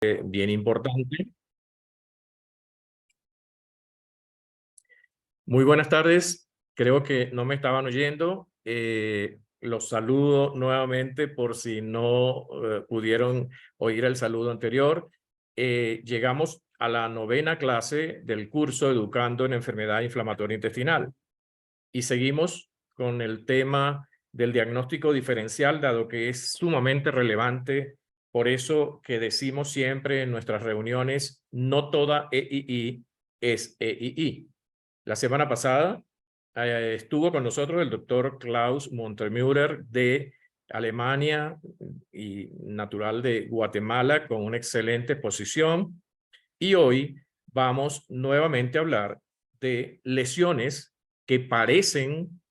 bien importante. Muy buenas tardes. Creo que no me estaban oyendo. Los saludo nuevamente por si no pudieron oír el saludo anterior. Llegamos a la 9ª clase del curso Educando en Enfermedad Inflamatoria Intestinal y seguimos con el tema del diagnóstico diferencial, dado que es sumamente relevante. Por eso que decimos siempre en nuestras reuniones, no toda EII es EII. La semana pasada estuvo con nosotros el doctor Klaus Montemüller de Alemania y natural de Guatemala con una excelente posición. Y hoy vamos nuevamente a hablar de lesiones que parecen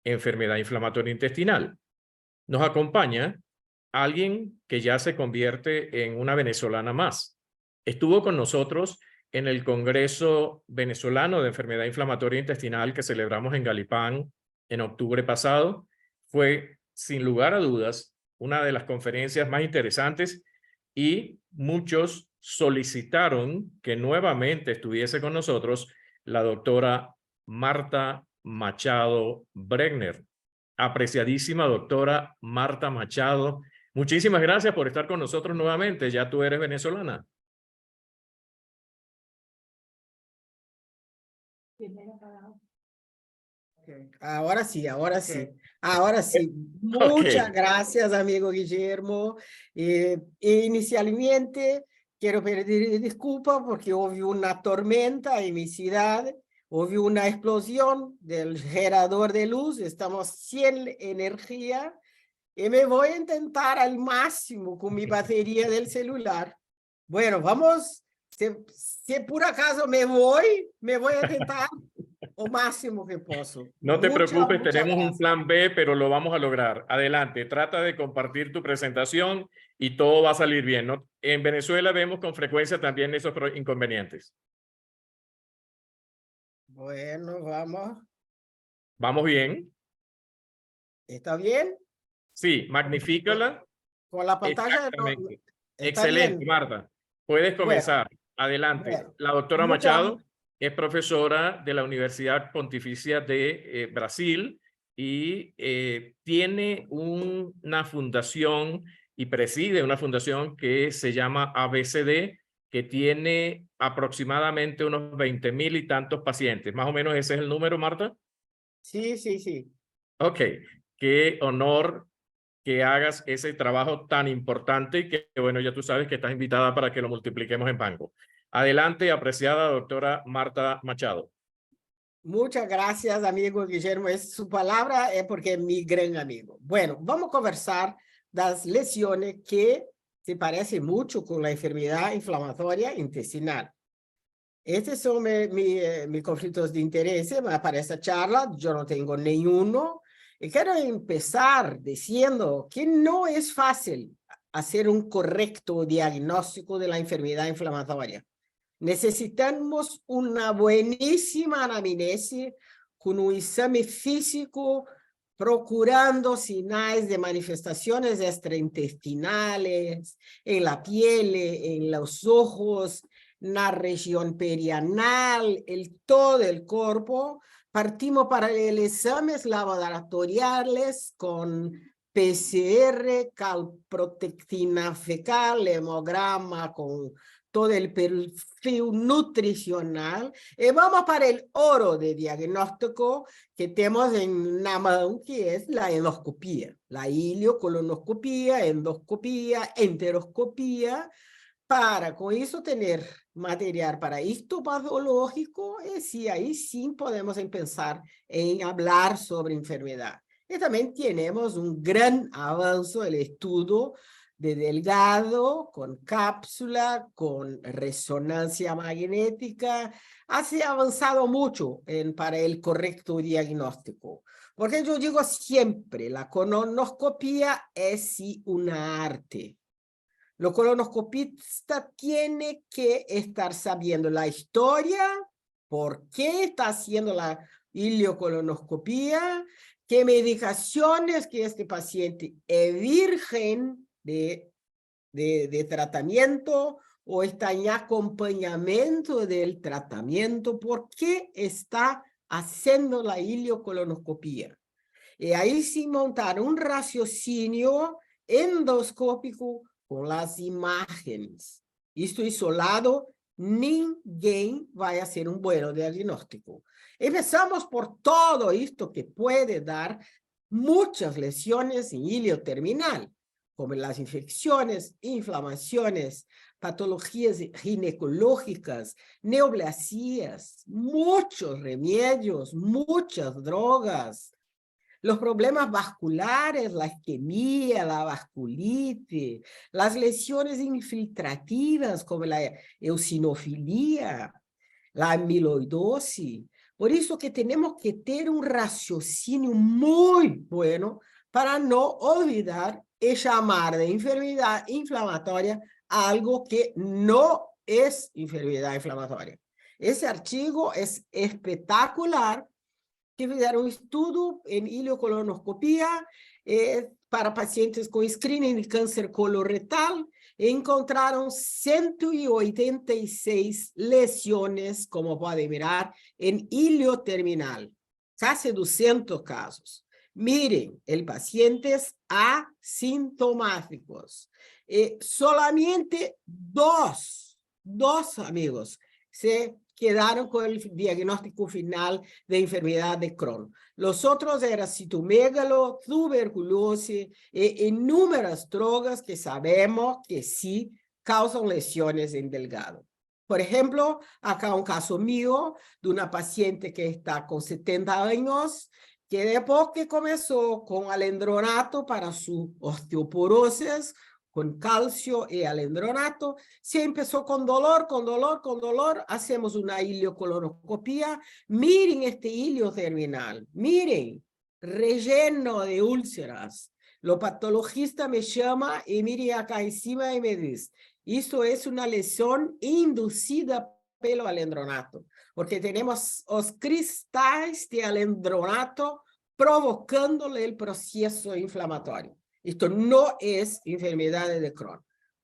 enfermedad inflamatoria intestinal. Nos acompaña alguien que ya se convierte en una venezolana más. Estuvo con nosotros en el Congreso Venezolano de Enfermedad Inflamatoria Intestinal que celebramos en Galipán en octubre pasado. Fue, sin lugar a dudas, una de las conferencias más interesantes y muchos solicitaron que nuevamente estuviese con nosotros la doctora Marta Machado Bregner. Apreciadísima doctora Marta Machado, muchísimas gracias por estar con nosotros nuevamente. Ya tú eres venezolana. Ahora sí, ahora sí. Ahora sí. Muchas gracias, amigo Guillermo. Inicialmente, quiero pedir disculpas porque hubo una tormenta en mi ciudad, hubo una explosión del generador de luz, estamos sin energía y me voy a intentar al máximo con mi batería del celular. Bueno, vamos, si por acaso me voy a intentar o máximo que puedo. No te preocupes, tenemos gracias. un plan B, pero lo vamos a lograr. Adelante, trata de compartir tu presentación y todo va a salir bien, ¿no? En Venezuela vemos con frecuencia también esos inconvenientes. Bueno, vamos. ¿Vamos bien? ¿Está bien? Sí, magnifícala. Con la pantalla Exactamente. está Excelente, bien. Marta. Puedes Bueno, comenzar. Adelante. bueno. La doctora Muchas, Machado es profesora de la Universidad Pontificia de Brasil y tiene una fundación y preside una fundación que se llama ABCD, que tiene aproximadamente unos 20,000 y tantos pacientes. Más o menos ese es el número, Marta. sí, sí, sí. Ok, qué honor que hagas ese trabajo tan importante y que, bueno, ya tú sabes que estás invitada para que lo multipliquemos en Banco. Adelante, apreciada doctora Marta Machado. Muchas gracias, amigo Guillermo. Su palabra es porque es mi gran amigo. Bueno, vamos a conversar las lesiones que se parecen mucho con la enfermedad inflamatoria intestinal. Estos son mis conflictos de interés para esta charla. Yo no tengo ninguno. Y quiero empezar diciendo que no es fácil hacer un correcto diagnóstico de la enfermedad inflamatoria. Necesitamos una buenísima anamnesis con un examen físico procurando señales de manifestaciones extraintestinales en la piel, en los ojos, en la región perianal, todo el cuerpo. Partimos para los exámenes laboratoriales con PCR, calprotectina fecal, hemograma con todo el perfil nutricional. Y vamos para el oro de diagnóstico que tenemos en la mano, que es la endoscopía, la ileocolonoscopía, endoscopía, enteroscopía, para con eso tener material para histopatológico, y sí, ahí sí podemos empezar en hablar sobre enfermedad. Y también tenemos un gran avance del estudio de delgado, con cápsula, con resonancia magnética. Ha avanzado mucho para el correcto diagnóstico. Porque yo digo siempre, la colonoscopía es sí una arte. El colonoscopista tiene que estar sabiendo la historia, por qué está haciendo la ileocolonoscopía, qué medicaciones que este paciente es virgen de tratamiento o está en acompañamiento del tratamiento, ¿por qué está haciendo la ileocolonoscopia? Y ahí sí montar un raciocinio endoscópico con las imágenes. Esto isolado, ninguém vai hacer un buen diagnóstico. Empezamos por todo esto que puede dar muchas lesiones en ilio terminal, como las infecciones, inflamaciones, patologías ginecológicas, neoplasias, muchos remedios, muchas drogas, los problemas vasculares, la isquemia, la vasculitis, las lesiones infiltrativas como la eosinofilia, la amiloidosis. Por eso que tenemos que tener un raciocinio muy bueno para no olvidar y llamar de enfermedad inflamatoria a algo que no es enfermedad inflamatoria. Ese artículo es espectacular, que fizeram um estudo em ileocolonoscopia para pacientes com screening de câncer coloretal e encontraram 186 lesiones, como podem mirar, em ilioterminal. Casi 200 casos. Miren, el pacientes asintomáticos. Solamente dos amigos se quedaron con el diagnóstico final de enfermedad de Crohn. Los otros eran citomegalo, tuberculosis e inúmeras drogas que sabemos que sí causan lesiones en delgado. Por ejemplo, acá un caso mío de una paciente que está con 70 años, que después que comenzó con alendronato para su osteoporosis, con calcio y alendronato, se empezó con dolor, hacemos una ileocolonoscopia, miren este ilio terminal, miren, relleno de úlceras. Lo patologista me llama y mire acá encima y me dice, esto es una lesión inducida pelo alendronato, porque tenemos los cristales de alendronato provocándole el proceso inflamatorio. Esto no es enfermedad de Crohn.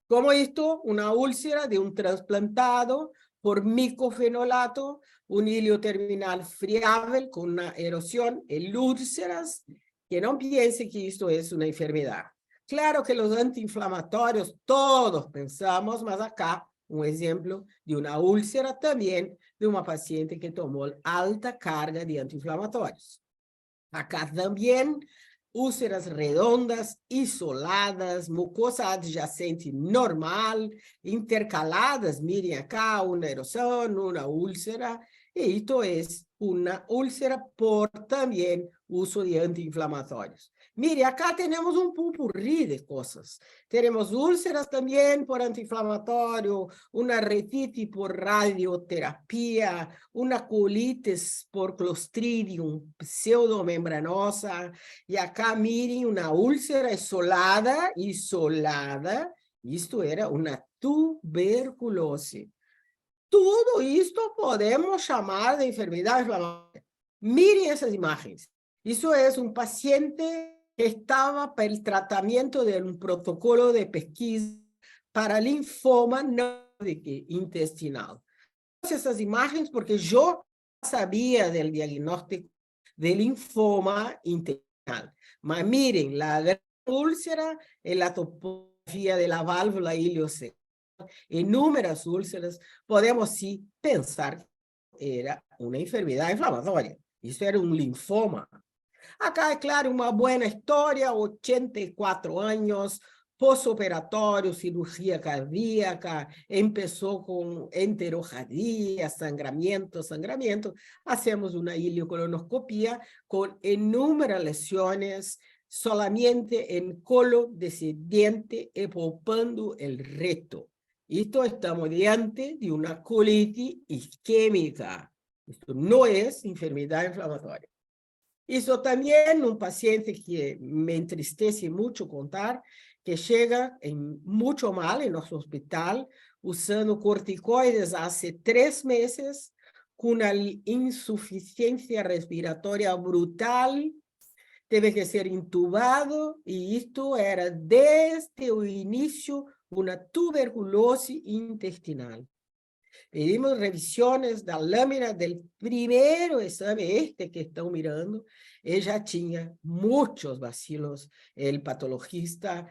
Como esto, una úlcera de un trasplantado por micofenolato, un ilio terminal friable con una erosión, el úlceras, que no piense que esto es una enfermedad. Claro que los antiinflamatorios todos pensamos, mas acá un ejemplo de una úlcera también de una paciente que tomó alta carga de antiinflamatorios. Acá también úlceras redondas, isoladas, mucosa adyacente normal, intercaladas, miren acá, una erosión, una úlcera, y esto es una úlcera por también uso de antiinflamatorios. Mire, acá tenemos un pupurrí de cosas. Tenemos úlceras también por antiinflamatorio, una retinitis por radioterapia, una colitis por Clostridium pseudomembranosa. Y acá miren una úlcera isolada. Esto era una tuberculosis. Todo esto podemos llamar de enfermedad inflamatoria. Miren esas imágenes. Eso es un paciente que estaba para el tratamiento de un protocolo de pesquisa para linfoma intestinal. Esas imágenes porque yo sabía del diagnóstico de linfoma intestinal. Mas miren, la gran úlcera en la topografía de la válvula ileocecal, inúmeras úlceras, podemos sí pensar que era una enfermedad inflamatoria. Eso era un linfoma. Acá, é claro, uma boa história, 84 anos, pós-operatório, cirurgia cardíaca, começou com enterorragia, sangramento. Hacemos uma ileocolonoscopia com inúmeras lesiones, solamente em colo descendente e poupando o reto. Isto estamos diante de uma colitis isquémica. Isto não é enfermidade inflamatória. Eso también un paciente que me entristece mucho contar, que llega mucho mal en nuestro hospital, usando corticoides hace 3 meses, con una insuficiencia respiratoria brutal, teve que ser intubado, y esto era desde el inicio una tuberculose intestinal. Pedimos revisiones da lâmina del primeiro exame, que estão mirando, e já tinha muitos bacilos. El patologista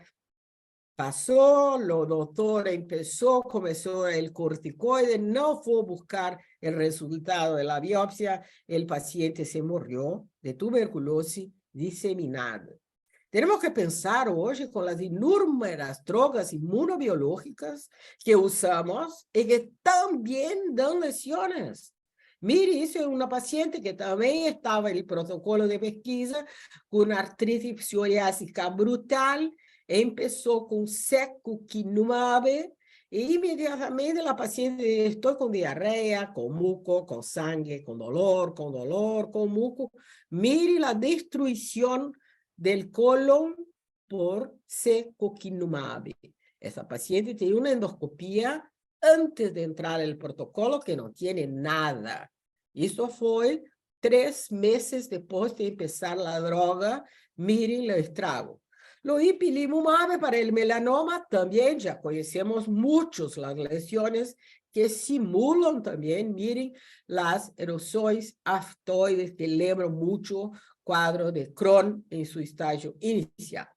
pasó, lo doctor empezó, comenzó el corticoide, no fue a buscar el resultado de la biopsia, el paciente se murió de tuberculosis diseminada. Tenemos que pensar hoje com as inúmeras drogas imunobiológicas que usamos e que também dão lesiones. Mire, isso é uma paciente que também estava no protocolo de pesquisa com artrite psoriásica brutal, empezó con secukinumab y inmediatamente la paciente estoy con diarrea, con muco, con sangre, con dolor, con muco. Mire la destrucción del colon por secukinumab. Esa paciente tiene una endoscopía antes de entrar al protocolo que no tiene nada. Eso fue 3 meses después de empezar la droga. Miren el estrago. Lo ipilimumab para el melanoma también ya conocemos muchos las lesiones que simulan también, miren, las erosões aftoides que lembran mucho cuadro de Crohn en su estágio inicial.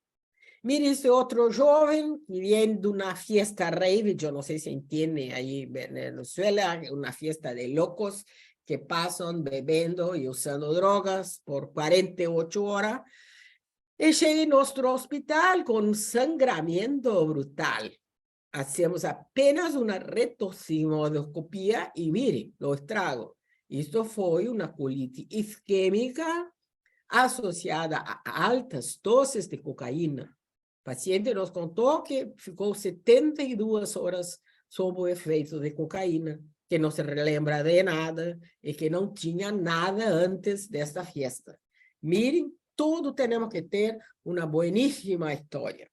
Mire ese otro joven que viene de una fiesta rave, yo no sé si entiende ahí en Venezuela, una fiesta de locos que pasan bebiendo y usando drogas por 48 horas. Y llegué a nuestro hospital con un sangramiento brutal. Hacemos apenas una retorcijoscopia y miren, lo estrago. Esto fue una colitis isquémica asociada a altas dosis de cocaína. El paciente nos contó que ficou 72 horas sob o efeito de cocaína, que no se relembra de nada y que no tenía nada antes de esta fiesta. Miren, todo tenemos que ter una buenísima historia.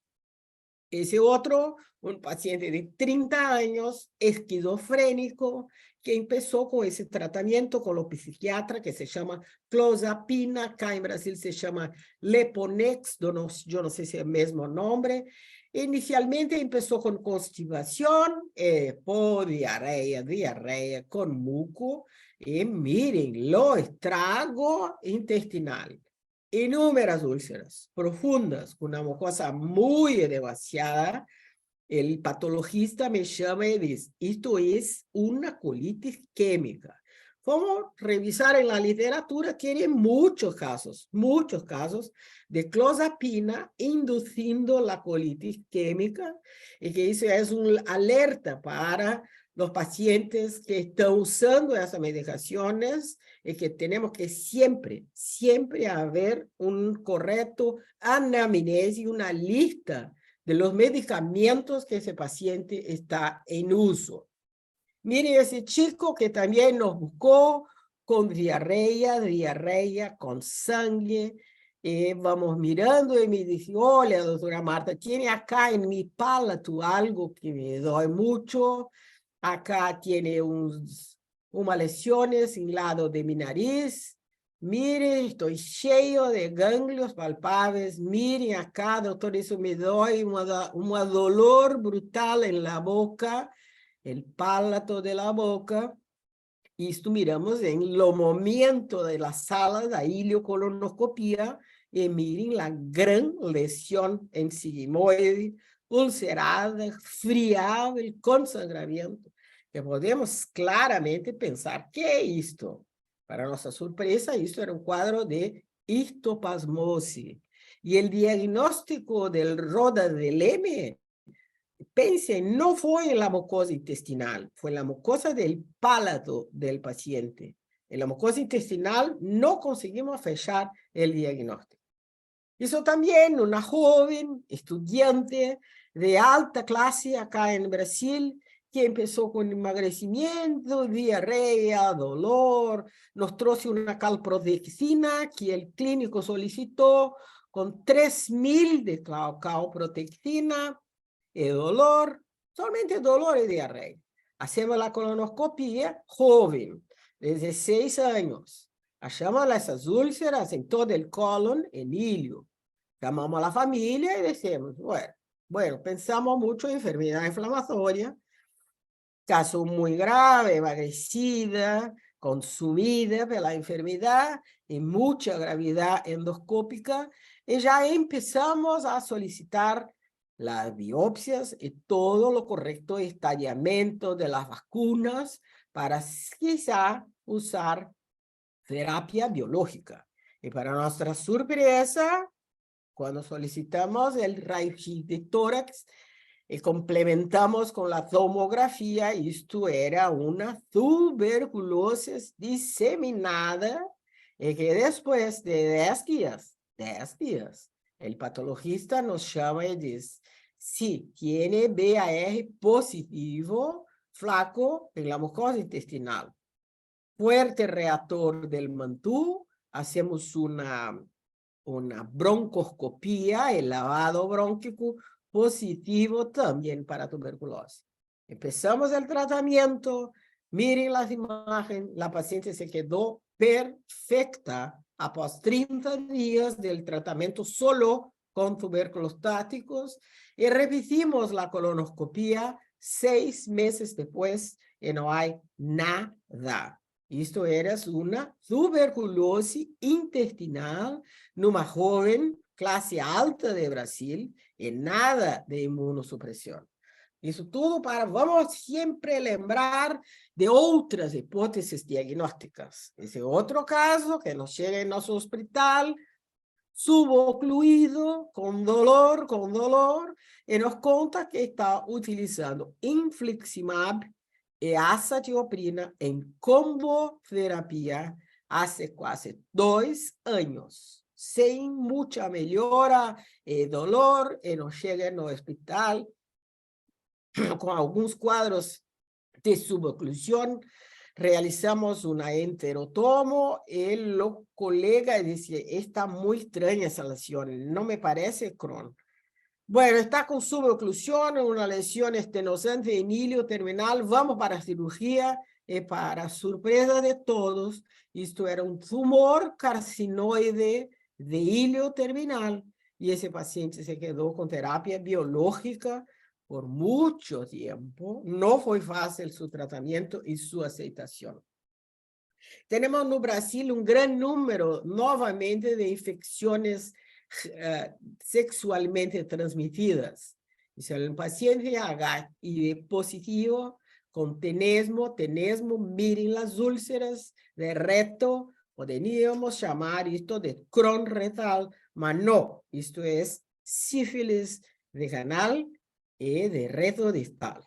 Ese otro, un paciente de 30 años, esquizofrénico, que empezó con ese tratamiento con los psiquiatras que se llama clozapina, acá en Brasil se llama Leponex, yo no sé si es el mismo nombre. Inicialmente empezó con constipación, por diarrea con muco, y miren, lo estrago intestinal. Inúmeras úlceras profundas, con una mucosa muy demasiada. El patologista me llama y dice, esto es una colitis química. Como revisar en la literatura, tiene muchos casos de clozapina induciendo la colitis química, y que eso es un alerta para los pacientes que están usando esas medicaciones, y que tenemos que siempre haber un correcto anamnesis, una lista de los medicamentos que ese paciente está en uso. Mire ese chico que también nos buscó con diarrea, con sangre. Vamos mirando y me dice, hola, doctora Marta, tiene acá en mi palato algo que me duele mucho. Acá tiene unas lesiones en el lado de mi nariz. Miren, estoy lleno de ganglios palpables. Miren acá, doctor, eso me doy un dolor brutal en la boca, el palato de la boca. Y esto miramos en los momentos de la sala de ileocolonoscopia y miren la gran lesión en sigmoide, ulcerada, friable, con sangramiento, que podemos claramente pensar, ¿qué es esto? Para nuestra sorpresa, esto era un cuadro de histoplasmosis. Y el diagnóstico del Roda de Leme, pense, no fue en la mucosa intestinal, fue en la mucosa del palato del paciente. En la mucosa intestinal no conseguimos fechar el diagnóstico. Eso también una joven estudiante de alta clase acá en Brasil, que empezó con emagrecimiento, diarrea, dolor, nos trajo una calprotectina que el clínico solicitó con 3.000 de calprotectina, y dolor, solamente dolor y diarrea. Hacemos la colonoscopia, joven, 16 años. Achamos esas úlceras en todo el colon, en ilio. Llamamos a la familia y decimos, bueno, Bueno, pensamos mucho en enfermedad inflamatoria, caso muy grave, agresida, consumida pela enfermedad y mucha gravedad endoscópica, y ya empezamos a solicitar las biopsias y todo lo correcto estallamiento de las vacunas para quizá usar terapia biológica. Y para nuestra sorpresa, cuando solicitamos el raio-x de tórax, y complementamos con la tomografía, esto era una tuberculosis diseminada, y que después de 10 días, el patologista nos llama y dice, sí, tiene BAR positivo, flaco en la mucosa intestinal, fuerte reactor del mantú, hacemos una broncoscopía, el lavado brónquico positivo también para tuberculosis. Empezamos el tratamiento, miren las imágenes, la paciente se quedó perfecta após 30 días del tratamiento solo con tubérculos tácticos y repetimos la colonoscopía 6 meses después y no hay nada. Esto era una tuberculosis intestinal numa joven clase alta de Brasil y nada de inmunosupresión. Isso tudo para, vamos sempre lembrar de outras hipóteses diagnósticas. Esse outro caso que nos chega em nosso hospital, subocluído, com dolor, e nos conta que está utilizando infliximab e azatioprina em comboterapia há quase 2 anos, sem muita melhora e dolor, e nos chega no hospital com alguns quadros de suboclusión, realizamos una enterotomo, el colega dice, está muy extraña esa lesión, no me parece Crohn. Bueno, está con suboclusión, una lesión estenosante en ilio terminal, vamos para cirugía, y para sorpresa de todos, esto era un tumor carcinoide de ilio terminal, y ese paciente se quedó con terapia biológica por mucho tiempo, no fue fácil su tratamiento y su aceptación. Tenemos no Brasil un gran número, nuevamente, de infecciones sexualmente transmitidas. Si el paciente HIV positivo con tenesmo, miren las úlceras de recto, podríamos llamar esto de Crohn retal, mas no, esto es sífilis vaginal y de recto distal.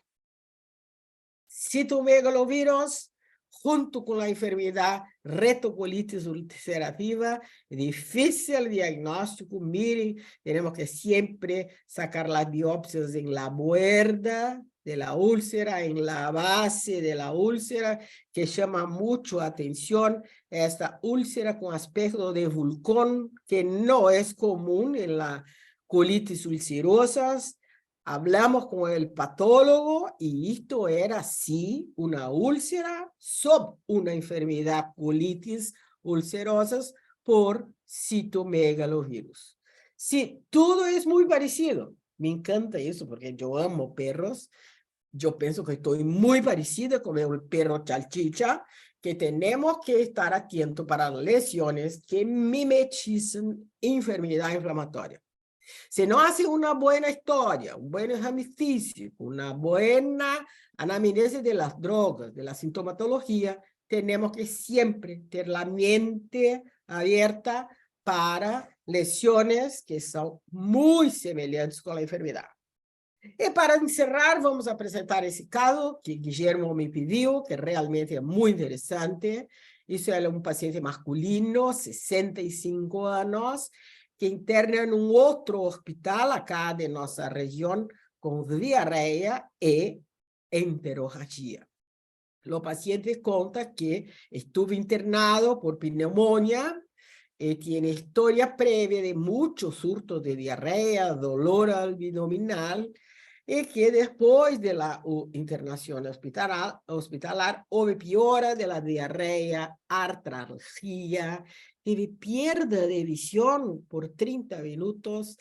Citomegalovirus, junto con la enfermedad retocolitis ulcerativa, difícil el diagnóstico. Miren, tenemos que siempre sacar las biopsias en la borda de la úlcera, en la base de la úlcera, que llama mucho atención esta úlcera con aspecto de vulcón, que no es común en la colitis ulcerosas. Hablamos con el patólogo y esto era, sí, una úlcera sub una enfermedad colitis ulcerosas por citomegalovirus. Sí, todo es muy parecido. Me encanta eso porque yo amo perros. Yo pienso que estoy muy parecida con el perro salchicha, que tenemos que estar atentos para lesiones que mimetizan enfermedad inflamatoria. Si no hace una buena historia, un buen examen físico, una buena anamnesis de las drogas, de la sintomatología, tenemos que siempre tener la mente abierta para lesiones que son muy semejantes con la enfermedad. Y para encerrar, vamos a presentar ese caso que Guillermo me pidió, que realmente es muy interesante. Eso es un paciente masculino, 65 años, que interna en un otro hospital acá de nuestra región con diarrea y enterorragia. Los pacientes cuentan que estuvo internado por pneumonia, tiene historia previa de muchos surtos de diarrea, dolor abdominal, y que después de la internación hospitalar hubo piora de la diarrea, artralgia, tiene pérdida de visión por 30 minutos,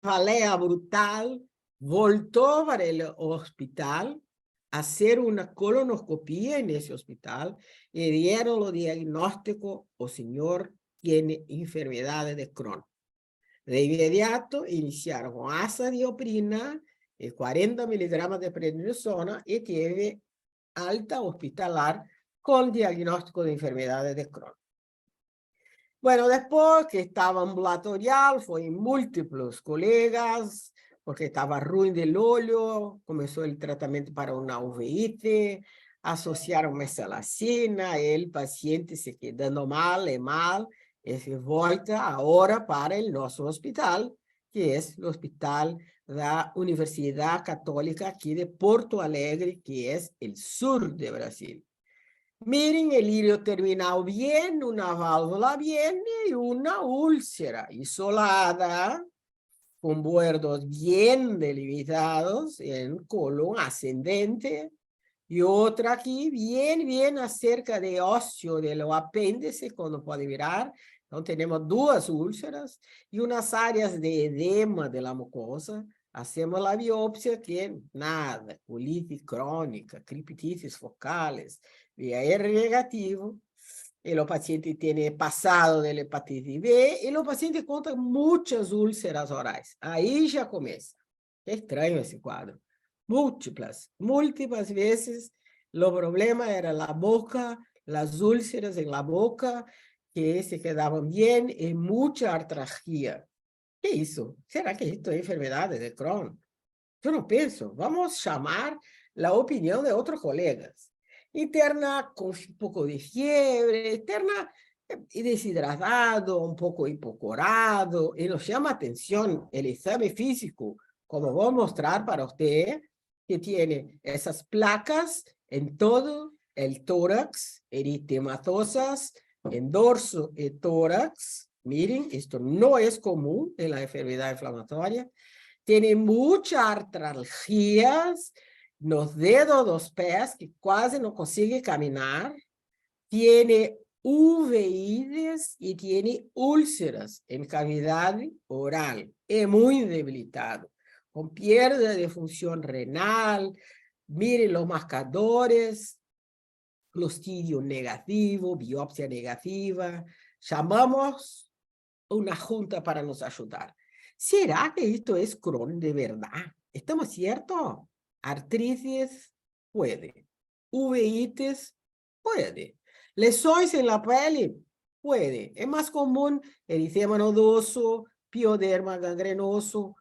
cefalea brutal, voltó para el hospital a hacer una colonoscopia en ese hospital y dieron el diagnóstico: el señor tiene enfermedades de Crohn. De inmediato iniciaron con azadioprina y 40 miligramos de prednisona y tiene alta hospitalar con diagnóstico de enfermedades de Crohn. Bueno, después que estaba ambulatorial, fue en múltiples colegas, porque estaba ruim del olho, comenzó el tratamiento para una uveitis, asociaron mesalacina, el paciente se quedando mal, y se volta ahora para el nuestro hospital, que es el Hospital de la Universidad Católica aquí de Porto Alegre, que es el sur de Brasil. Miren, el hilo terminal bien, una válvula bien y una úlcera isolada, con bordos bien delimitados en colon ascendente, y otra aquí bien acerca de óseo del apéndice, cuando puede mirar. Entonces tenemos dos úlceras y unas áreas de edema de la mucosa. Hacemos la biopsia, que nada, colitis crónica, criptitis focales, VIR negativo. El paciente tiene pasado de la hepatitis B y los pacientes contan muchas úlceras orais. Ahí ya comienza. Qué extraño ese cuadro. Múltiples veces. Lo problema era la boca, las úlceras en la boca que se quedaban bien y mucha artralgia. ¿Qué hizo? ¿Será que esto es enfermedad de Crohn? Yo no pienso. Vamos a llamar la opinión de otros colegas. Interna con un poco de fiebre, interna deshidratado, un poco hipocorado, y nos llama atención el examen físico, como voy a mostrar para usted, que tiene esas placas en todo el tórax, eritematosas, en dorso y tórax. Miren, esto no es común en la enfermedad inflamatoria. Tiene muchas artralgias, los dedos de los pies, que casi no consigue caminar. Tiene uveitis y tiene úlceras en cavidad oral. Es muy debilitado, con pérdida de función renal. Miren los marcadores: Clostridio negativo, biopsia negativa. Llamamos una junta para nos ayudar. ¿Será que esto es Crohn de verdad? ¿Estamos ciertos? Artritis puede. Uveitis puede. Lesiones en la piel puede. Es más común eritema nodoso, pioderma gangrenoso,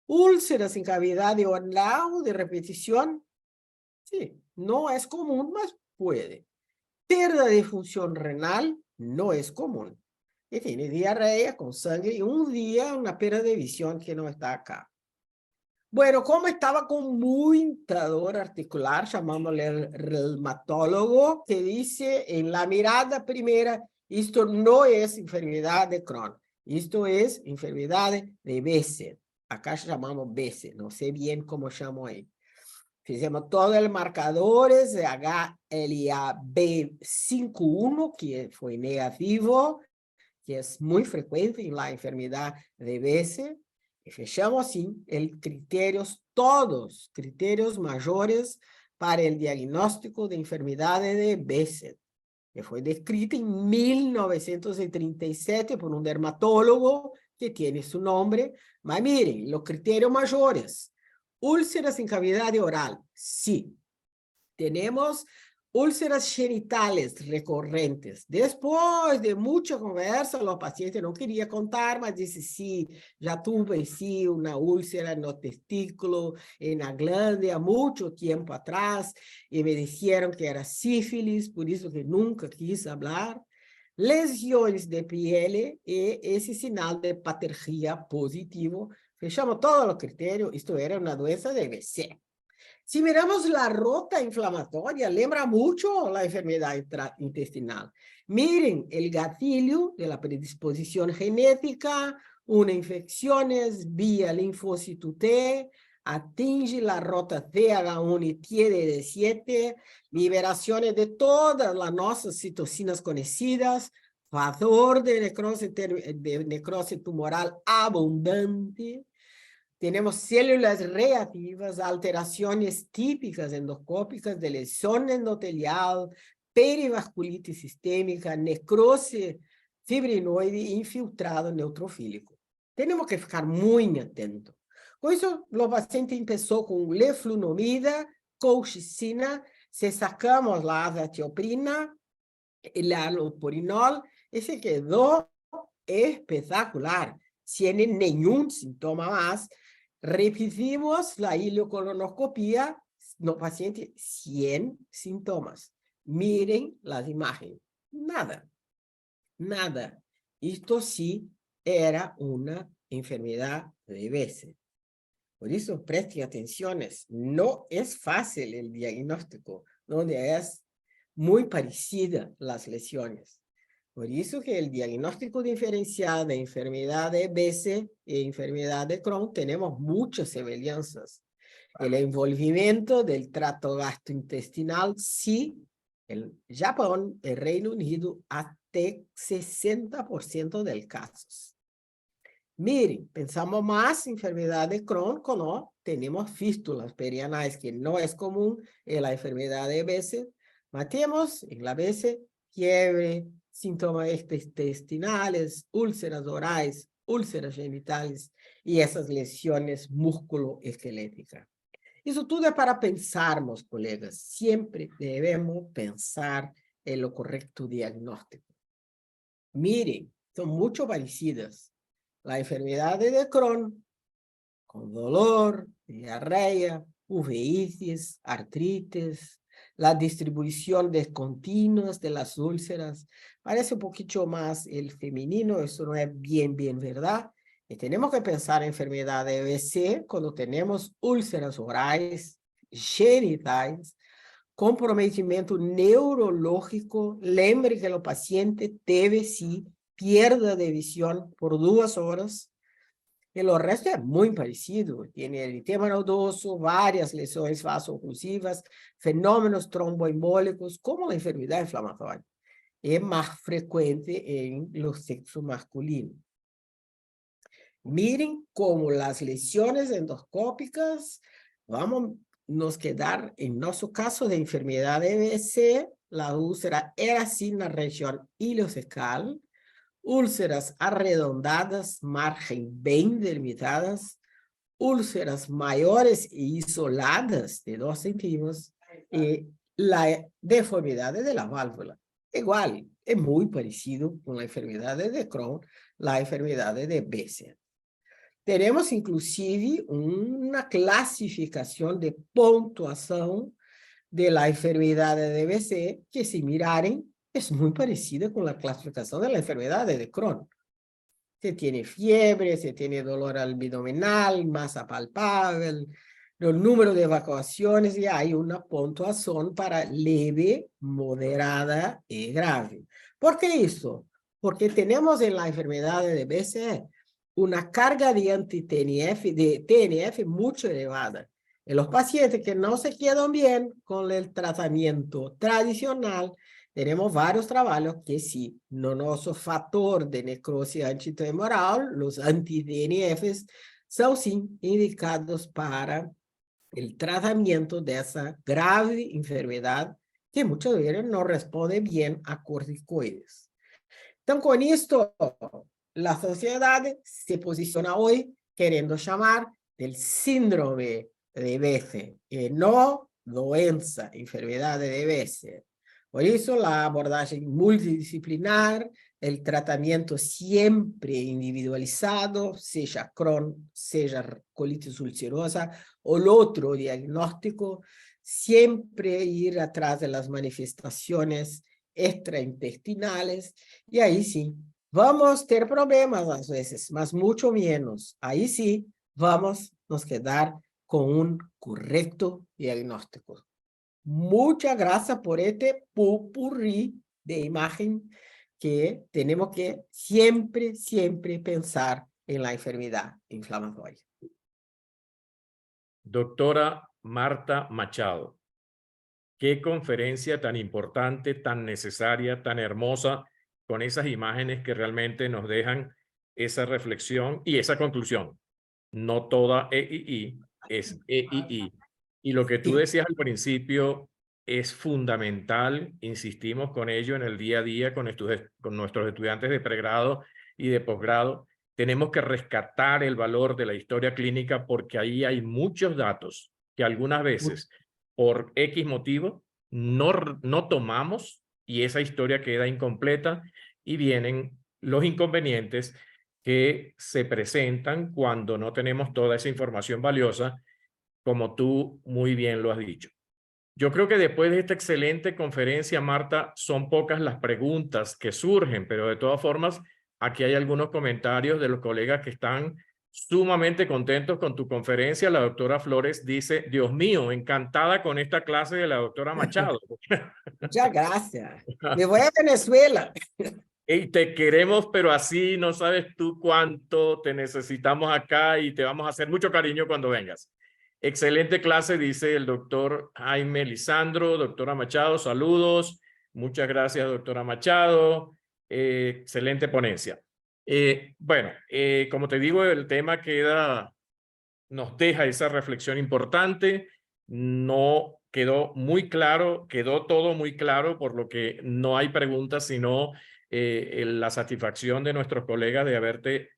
úlceras en cavidad oral de repetición. Sí, no es común, mas puede. Pérdida de función renal no es común. Y tiene diarrea con sangre y un día una pérdida de visión que no está acá. Bueno, como estaba con mucha dolor articular, llamámosle el reumatólogo, que dice en la mirada primera: esto no es enfermedad de Crohn, esto es enfermedad de Behçet. Acá llamamos Behçet, no sé bien cómo llamo ahí. Fizemos todos los marcadores de HLA-B51, que fue negativo, que es muy frecuente en la enfermedad de Behçet. Y fechamos así todos criterios mayores para el diagnóstico de enfermedades de Behçet, que fue descrita en 1937 por un dermatólogo que tiene su nombre. Mas miren, los criterios mayores: úlceras en cavidad oral, sí. Tenemos úlceras genitales recurrentes. Después de mucha conversa, los pacientes no querían contar, mas dice: sí, ya tuve sí una úlcera en los testículos, en la glándula, mucho tiempo atrás, y me dijeron que era sífilis, por eso que nunca quise hablar. Lesiones de piel y ese sinal de patología positivo. Fechamos todos los criterios. Esto era una doença de Behçet. Si miramos la ruta inflamatoria, lembra mucho la enfermedad intestinal. Miren el gatillo de la predisposición genética, una infecciones vía linfócito T, atinge la ruta TH1 y TD7, liberaciones de todas las nuestras citocinas conocidas, factor de necrosis tumoral abundante, Tenemos células reactivas, alteraciones típicas endoscópicas de lesión endotelial, perivasculitis sistémica, necrose fibrinoide e infiltrado neutrofílico. Tenemos que ficar muy atentos. Con eso, el paciente empezó con leflunomida, colchicina, se sacamos la azatioprina, el allopurinol, y se quedó espectacular. Tiene ningún síntoma más. Repetimos la ileocolonoscopia, no paciente, 100 síntomas. Miren las imágenes. Nada, nada. Esto sí era una enfermedad de BC. Por eso presten atención, no es fácil el diagnóstico, donde es muy parecida las lesiones. Por eso que el diagnóstico diferencial de enfermedad de BC y enfermedad de Crohn tenemos muchas semejanzas. El envolvimiento del tracto gastrointestinal, sí, el Japón, el Reino Unido, hasta 60% del casos. Miren, pensamos más enfermedad de Crohn cuando tenemos fístulas perianales, que no es común en la enfermedad de BC. Matemos en la BC, fiebre, síntomas intestinales, úlceras orales, úlceras genitales y esas lesiones musculoesqueléticas. Eso todo es para pensarmos, colegas. Siempre debemos pensar en lo correcto diagnóstico. Miren, son mucho parecidas. La enfermedad de Crohn, con dolor, diarrea, uveitis, artritis, la distribución descontinua de las úlceras, parece un poquito más el femenino, eso no es bien verdad. Y tenemos que pensar en enfermedad de BC cuando tenemos úlceras orales, genitales, comprometimento neurológico. Lembre que el paciente debe sí pierda de visión por 2 horas. Y lo resto es muy parecido. Tiene eritema nodoso, varias lesiones vasooclusivas, fenómenos tromboembólicos, como la enfermedad inflamatoria. Es más frecuente en los sexos masculinos. Miren cómo las lesiones endoscópicas, vamos a nos quedar, en nuestro caso de enfermedad de BC, la úlcera era así en la región ileocecal, úlceras arredondadas, margen bien delimitadas, úlceras mayores e isoladas de 2 centímetros, y la deformidad de la válvula. Igual, es muy parecido con la enfermedad de Crohn, la enfermedad de BC. Tenemos inclusive una clasificación de puntuación de la enfermedad de BC, que si miraren, es muy parecida con la clasificación de la enfermedad de Crohn. Se tiene fiebre, se tiene dolor abdominal, masa palpable, el número de evacuaciones, y hay una puntuación para leve, moderada y grave. ¿Por qué eso? Porque tenemos en la enfermedad de BC una carga de anti-TNF, de TNF mucho elevada. En los pacientes que no se quedan bien con el tratamiento tradicional, tenemos varios trabajos que sí, no nuestro factor de necrosis antitumoral, los anti-TNFs, son sí indicados para el tratamiento de esa grave enfermedad que muchas veces no responde bien a corticoides. Entonces, con esto, la sociedad se posiciona hoy queriendo llamar del síndrome de BC, y no doença, enfermedad de BC. Por eso, la abordaje multidisciplinar, el tratamiento siempre individualizado, sea Crohn, sea colitis ulcerosa o el otro diagnóstico, siempre ir atrás de las manifestaciones extraintestinales, y ahí sí, vamos a tener problemas a veces, mas mucho menos. Ahí sí, vamos a nos quedar con un correcto diagnóstico. Muchas gracias por este popurrí de imagen que tenemos que siempre pensar en la enfermedad inflamatoria. Doctora Marta Machado, qué conferencia tan importante, tan necesaria, tan hermosa, con esas imágenes que realmente nos dejan esa reflexión y esa conclusión. No toda EII es EII. Y lo que tú Sí, decías al principio es fundamental, insistimos con ello en el día a día con nuestros estudiantes de pregrado y de posgrado. Tenemos que rescatar el valor de la historia clínica porque ahí hay muchos datos que algunas veces, por X motivo, no tomamos y esa historia queda incompleta y vienen los inconvenientes que se presentan cuando no tenemos toda esa información valiosa, como tú muy bien lo has dicho. Yo creo que después de esta excelente conferencia, Marta, son pocas las preguntas que surgen, pero de todas formas, aquí hay algunos comentarios de los colegas que están sumamente contentos con tu conferencia. La doctora Flores dice, Dios mío, encantada con esta clase de la doctora Machado. muchas gracias. Me voy a Venezuela. Y te queremos, pero así no sabes tú cuánto te necesitamos acá y te vamos a hacer mucho cariño cuando vengas. Excelente clase, dice el doctor Jaime Lisandro. Doctora Machado, saludos. Muchas gracias, doctora Machado. Excelente ponencia. Bueno, como te digo, el tema nos deja esa reflexión importante. No quedó muy claro, quedó todo muy claro, por lo que no hay preguntas, sino la satisfacción de nuestros colegas de haberte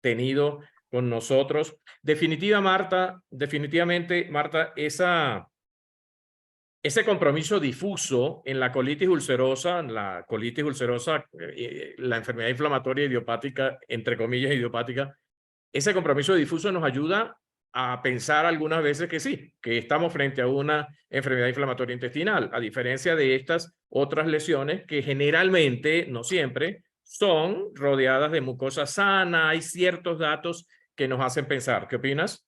tenido con nosotros. Definitivamente, Marta, ese compromiso difuso en la colitis ulcerosa, la enfermedad inflamatoria idiopática, entre comillas idiopática, ese compromiso difuso nos ayuda a pensar algunas veces que sí, que estamos frente a una enfermedad inflamatoria intestinal, a diferencia de estas otras lesiones que generalmente, no siempre, son rodeadas de mucosa sana. Hay ciertos datos que nos hacen pensar. ¿Qué opinas?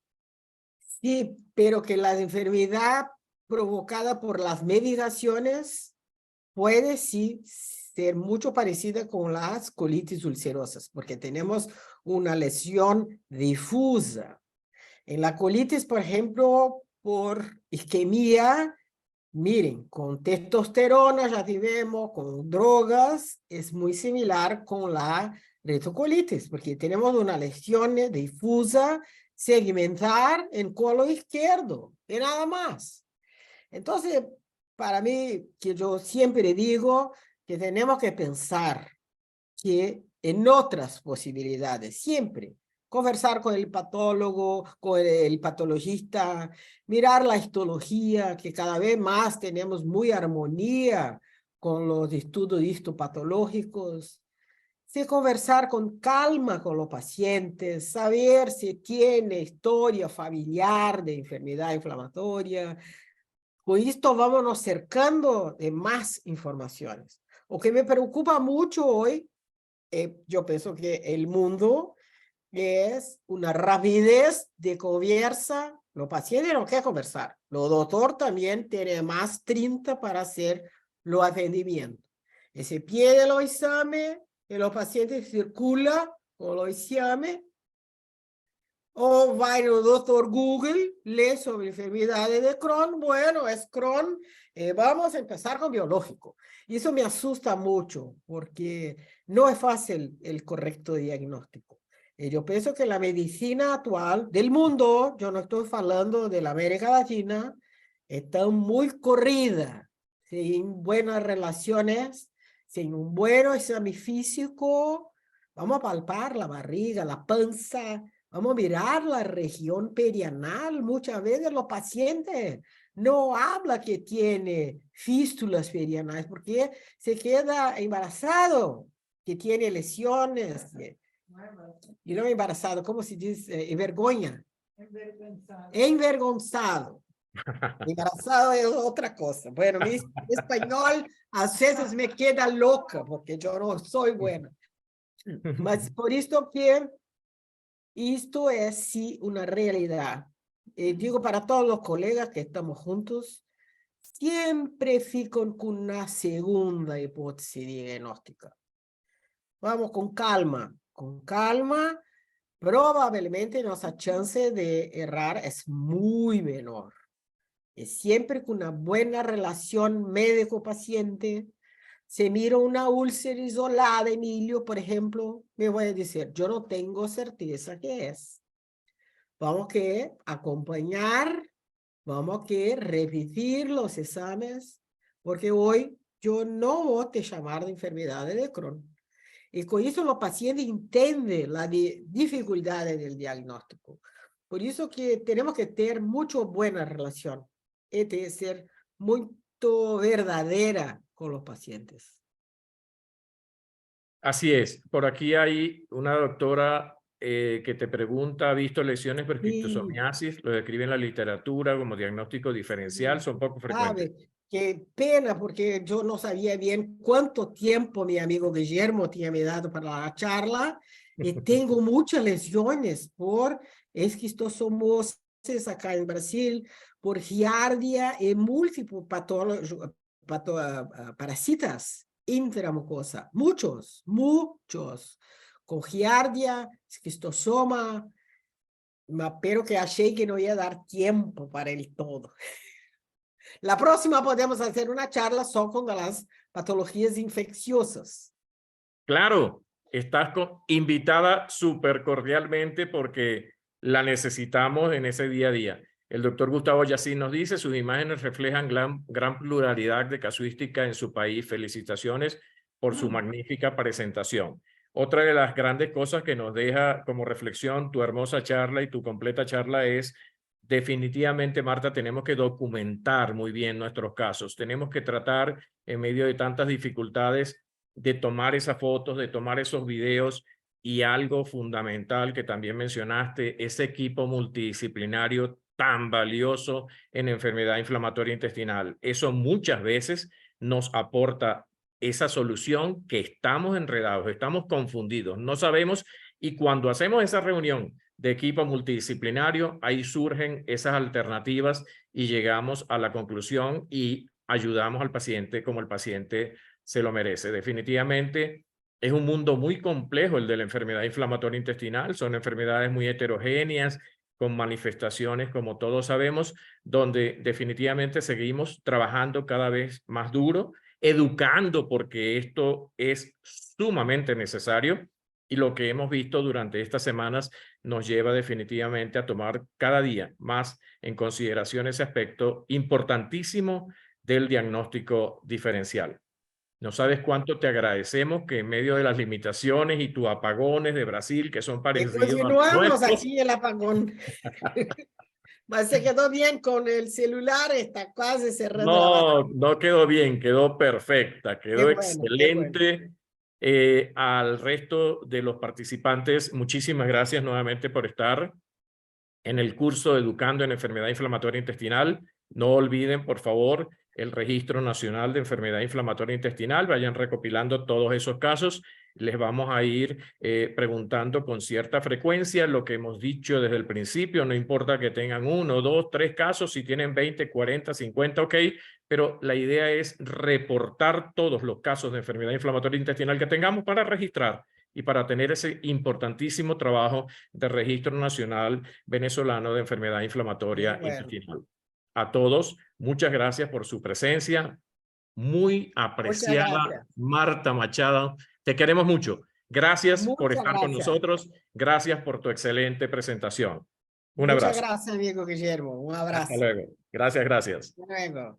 Sí, pero que la enfermedad provocada por las medicaciones puede sí ser mucho parecida con las colitis ulcerosas, porque tenemos una lesión difusa. En la colitis, por ejemplo, por isquemia, miren, con testosterona ya vemos, con drogas, es muy similar con la retrocolitis, porque tenemos una lesión difusa segmentar en colo izquierdo, y nada más. Entonces, para mí, que yo siempre digo que tenemos que pensar que en otras posibilidades, siempre. Conversar con el patólogo, con el patologista, mirar la histología, que cada vez más tenemos muy armonía con los estudios histopatológicos. Sí, conversar con calma con los pacientes, saber si tiene historia familiar de enfermedad inflamatoria. Con esto vámonos cercando de más informaciones. Lo que me preocupa mucho hoy, yo pienso que el mundo es una rapidez de conversa. Los pacientes no quieren conversar. Los doctor también tiene más 30 para hacer los atendimientos. Ese pie de los exámenes, y los pacientes circulan con los exámenes, o va al doctor Google, lee sobre enfermedades de Crohn. Bueno, es Crohn, vamos a empezar con biológico. Y eso me asusta mucho porque no es fácil el correcto diagnóstico. Yo pienso que la medicina actual del mundo, yo no estoy hablando de la América Latina, está muy corrida, sin buenas relaciones, sin un buen examen físico. Vamos a palpar la barriga, la panza. Vamos a mirar la región perianal. Muchas veces los pacientes no hablan que tiene fístulas perianales porque se queda embarazado, que tiene lesiones. Y no embarazado, ¿cómo se dice? Envergonha. Envergonzado. Embarazado es otra cosa. Bueno, mi español a veces me queda loca porque yo no soy buena. Mas por esto que esto es sí una realidad. Digo para todos los colegas que estamos juntos, siempre fico con una segunda hipótesis diagnóstica. Vamos con calma, con calma. Probablemente nuestra chance de errar es muy menor. Es siempre con una buena relación médico-paciente. Se mira una úlcera isolada, Emilio, por ejemplo, me voy a decir, yo no tengo certeza qué es. vamos que acompañar, vamos que repetir los exámenes, porque hoy yo no voy a te llamar de enfermedad de Crohn. Y con eso los pacientes entienden las dificultades del diagnóstico. Por eso que tenemos que tener mucho buena relación. Y de ser muy verdadera con los pacientes. Así es. Por aquí hay una doctora que te pregunta, ¿ha visto lesiones por Sí, esquistosomiasis? Lo describe en la literatura como diagnóstico diferencial, son poco frecuentes. sabe, qué pena, porque yo no sabía bien cuánto tiempo mi amigo Guillermo tenía me dado para la charla, y tengo muchas lesiones por esquistosomosis acá en Brasil, por giardia y múltiples parasitas intramucosa, muchos, con giardia, esquistosoma, pero que achei que no iba a dar tiempo para el todo. La próxima podemos hacer una charla solo con las patologías infecciosas. Claro, estás invitada súper cordialmente porque la necesitamos en ese día a día. El doctor Gustavo Yacine nos dice, sus imágenes reflejan gran pluralidad de casuística en su país. Felicitaciones por su magnífica presentación. Otra de las grandes cosas que nos deja como reflexión tu hermosa charla y tu completa charla es, definitivamente, Marta, tenemos que documentar muy bien nuestros casos. Tenemos que tratar, en medio de tantas dificultades, de tomar esas fotos, de tomar esos videos, y algo fundamental que también mencionaste, ese equipo multidisciplinario tan valioso en enfermedad inflamatoria intestinal. Eso muchas veces nos aporta esa solución que estamos enredados, estamos confundidos, no sabemos, y cuando hacemos esa reunión de equipo multidisciplinario, ahí surgen esas alternativas y llegamos a la conclusión y ayudamos al paciente como el paciente se lo merece. Definitivamente es un mundo muy complejo el de la enfermedad inflamatoria intestinal. Son enfermedades muy heterogéneas, con manifestaciones, como todos sabemos, donde definitivamente seguimos trabajando cada vez más duro, educando, porque esto es sumamente necesario. Y lo que hemos visto durante estas semanas nos lleva definitivamente a tomar cada día más en consideración ese aspecto importantísimo del diagnóstico diferencial. No sabes cuánto te agradecemos que en medio de las limitaciones y tus apagones de Brasil, que son Y parecidos a los continuamos nuestros. aquí el apagón. Se quedó bien con el celular, está casi cerrando la batería. No, no quedó bien, quedó perfecta, Qué quedó bueno, qué bueno. excelente. Al resto de los participantes, muchísimas gracias nuevamente por estar en el curso Educando en Enfermedad Inflamatoria Intestinal. No olviden, por favor, el Registro Nacional de Enfermedad Inflamatoria Intestinal. Vayan recopilando todos esos casos. Les vamos a ir preguntando con cierta frecuencia lo que hemos dicho desde el principio. No importa que tengan 1, 2, 3 casos, si tienen 20, 40, 50, ok, pero la idea es reportar todos los casos de enfermedad inflamatoria intestinal que tengamos para registrar y para tener ese importantísimo trabajo de Registro Nacional Venezolano de Enfermedad Inflamatoria Bueno, Intestinal. A todos, muchas gracias por su presencia. Muy muchas apreciada gracias. Marta Machado. Te queremos mucho. Gracias por Muchas estar con gracias. nosotros. Gracias por tu excelente presentación. Un Muchas abrazo. gracias, amigo Guillermo. Un Hasta abrazo. luego. Gracias, gracias. Hasta luego.